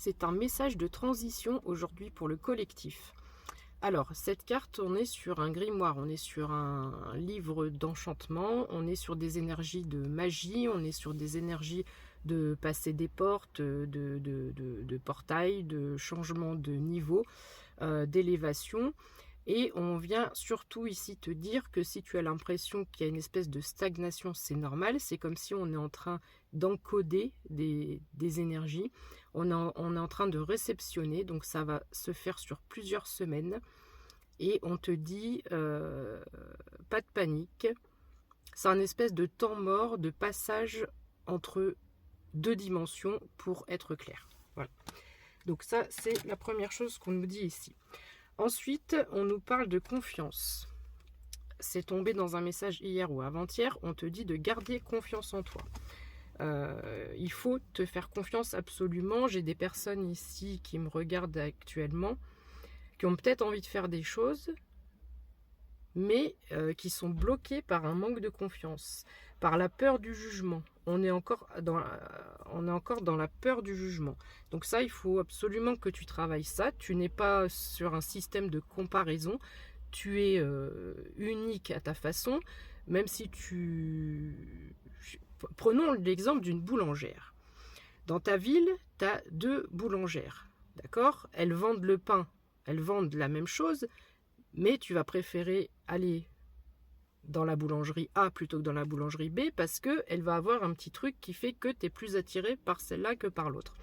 C'est un message de transition aujourd'hui pour le collectif. Alors, cette carte, on est sur un grimoire, on est sur un livre d'enchantement, on est sur des énergies de magie, on est sur des énergies de passer des portes, de portails, de changement de niveau, d'élévation. Et on vient surtout ici te dire que si tu as l'impression qu'il y a une espèce de stagnation, c'est normal. C'est comme si on est en train d'encoder des énergies. On est en train de réceptionner, donc ça va se faire sur plusieurs semaines. Et on te dit, pas de panique. C'est un espèce de temps mort, de passage entre deux dimensions pour être clair. Voilà. Donc ça, c'est la première chose qu'on nous dit ici. Ensuite, on nous parle de confiance. C'est tombé dans un message hier ou avant-hier, on te dit de garder confiance en toi. Il faut te faire confiance absolument. J'ai des personnes ici qui me regardent actuellement, qui ont peut-être envie de faire des choses, mais qui sont bloquées par un manque de confiance, par la peur du jugement. On est encore dans la peur du jugement. Donc ça, il faut absolument que tu travailles ça. Tu n'es pas sur un système de comparaison. Tu es unique à ta façon, même si Prenons l'exemple d'une boulangère. Dans ta ville, tu as 2 boulangères. D'accord ? Elles vendent le pain, elles vendent la même chose, mais tu vas préférer aller dans la boulangerie A plutôt que dans la boulangerie B parce qu'elle va avoir un petit truc qui fait que tu es plus attiré par celle-là que par l'autre.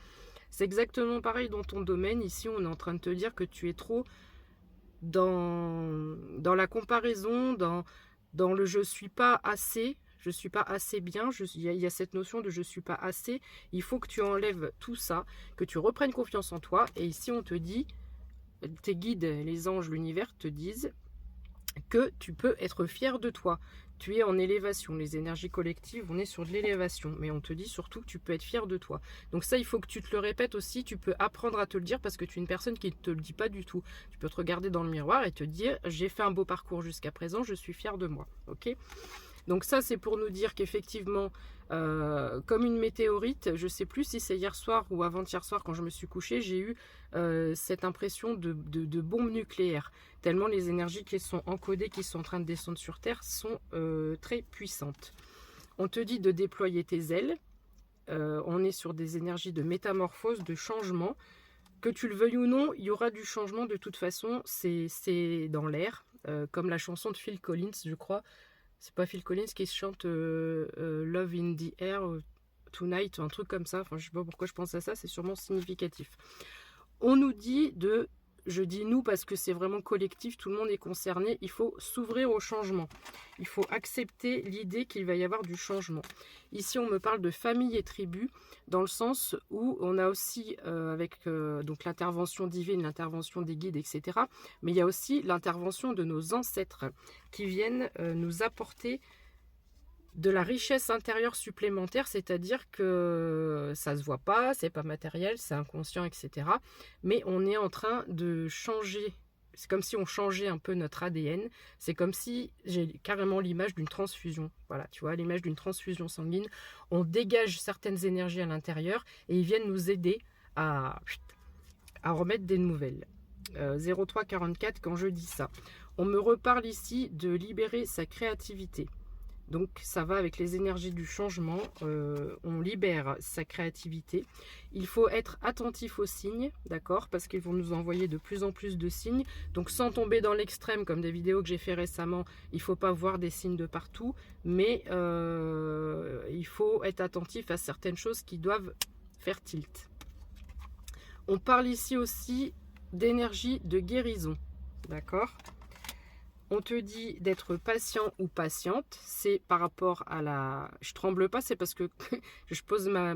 C'est exactement pareil dans ton domaine. Ici, on est en train de te dire que tu es trop dans la comparaison, dans le je suis pas assez bien, il y a cette notion de je suis pas assez. Il faut que tu enlèves tout ça, que tu reprennes confiance en toi. Et ici, on te dit, tes guides, les anges, l'univers te disent que tu peux être fier de toi. Tu es en élévation. Les énergies collectives, on est sur de l'élévation. Mais on te dit surtout que tu peux être fier de toi. Donc ça, il faut que tu te le répètes aussi. Tu peux apprendre à te le dire parce que tu es une personne qui ne te le dit pas du tout. Tu peux te regarder dans le miroir et te dire « J'ai fait un beau parcours jusqu'à présent, je suis fier de moi. » Ok ? Donc ça, c'est pour nous dire qu'effectivement, comme une météorite, je ne sais plus si c'est hier soir ou avant-hier soir quand je me suis couchée, j'ai eu cette impression de bombe nucléaire. Tellement les énergies qui sont encodées, qui sont en train de descendre sur Terre, sont très puissantes. On te dit de déployer tes ailes. On est sur des énergies de métamorphose, de changement. Que tu le veuilles ou non, il y aura du changement de toute façon. C'est dans l'air, comme la chanson de Phil Collins, je crois. C'est pas Phil Collins qui chante Love in the Air Tonight, un truc comme ça. Enfin, je sais pas pourquoi je pense à ça, c'est sûrement significatif. On nous dit je dis nous parce que c'est vraiment collectif, tout le monde est concerné, il faut s'ouvrir au changement. Il faut accepter l'idée qu'il va y avoir du changement. Ici, on me parle de famille et tribu, dans le sens où on a aussi, avec donc l'intervention divine, l'intervention des guides, etc. Mais il y a aussi l'intervention de nos ancêtres qui viennent nous apporter de la richesse intérieure supplémentaire, c'est-à-dire que ça se voit pas, c'est pas matériel, c'est inconscient, etc. Mais on est en train de changer. C'est comme si on changeait un peu notre ADN. C'est comme si, j'ai carrément l'image d'une transfusion. Voilà, tu vois, l'image d'une transfusion sanguine. On dégage certaines énergies à l'intérieur et ils viennent nous aider à remettre des nouvelles. 0344, quand je dis ça. On me reparle ici de libérer sa créativité. Donc ça va avec les énergies du changement, on libère sa créativité. Il faut être attentif aux signes, d'accord, parce qu'ils vont nous envoyer de plus en plus de signes. Donc sans tomber dans l'extrême, comme des vidéos que j'ai fait récemment, il ne faut pas voir des signes de partout, mais il faut être attentif à certaines choses qui doivent faire tilt. On parle ici aussi d'énergie de guérison, d'accord ? On te dit d'être patient ou patiente, c'est par rapport à la... Je tremble pas, c'est parce que je pose mal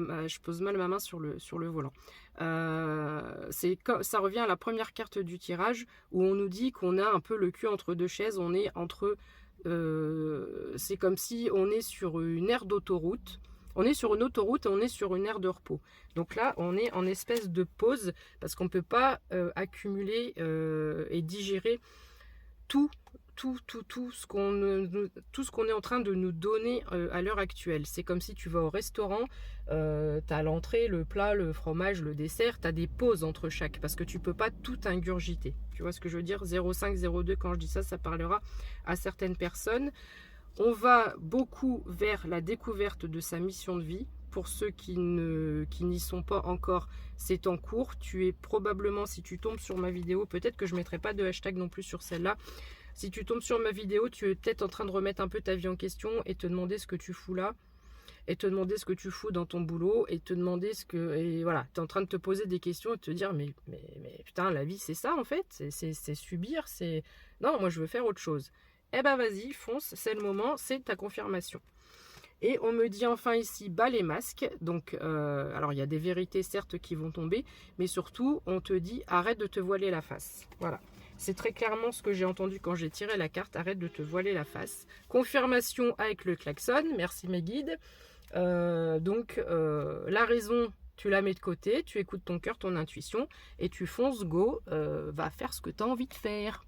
ma main sur le volant. Ça revient à la première carte du tirage où on nous dit qu'on a un peu le cul entre deux chaises, on est entre... c'est comme si on est sur une aire d'autoroute. On est sur une autoroute et on est sur une aire de repos. Donc là, on est en espèce de pause parce qu'on ne peut pas accumuler et digérer tout ce qu'on est en train de nous donner à l'heure actuelle. C'est comme si tu vas au restaurant, tu as l'entrée, le plat, le fromage, le dessert, tu as des pauses entre chaque, parce que tu peux pas tout ingurgiter. Tu vois ce que je veux dire? 0,5, 0,2, quand je dis ça, ça parlera à certaines personnes. On va beaucoup vers la découverte de sa mission de vie. Pour ceux qui n'y sont pas encore, c'est en cours. Tu es probablement, si tu tombes sur ma vidéo, peut-être que je ne mettrai pas de hashtag non plus sur celle-là. Si tu tombes sur ma vidéo, tu es peut-être en train de remettre un peu ta vie en question et te demander ce que tu fous là. Et te demander ce que tu fous dans ton boulot. Et te demander ce que... Et voilà, tu es en train de te poser des questions et de te dire, mais putain, la vie c'est ça en fait. C'est subir, c'est... Non, moi je veux faire autre chose. Eh ben vas-y, fonce, c'est le moment, c'est ta confirmation. Et on me dit enfin ici, bas les masques. Donc, alors il y a des vérités certes qui vont tomber, mais surtout, on te dit, arrête de te voiler la face. Voilà. C'est très clairement ce que j'ai entendu quand j'ai tiré la carte, arrête de te voiler la face. Confirmation avec le klaxon, merci mes guides. La raison, tu la mets de côté, tu écoutes ton cœur, ton intuition, et tu fonces, go, va faire ce que tu as envie de faire.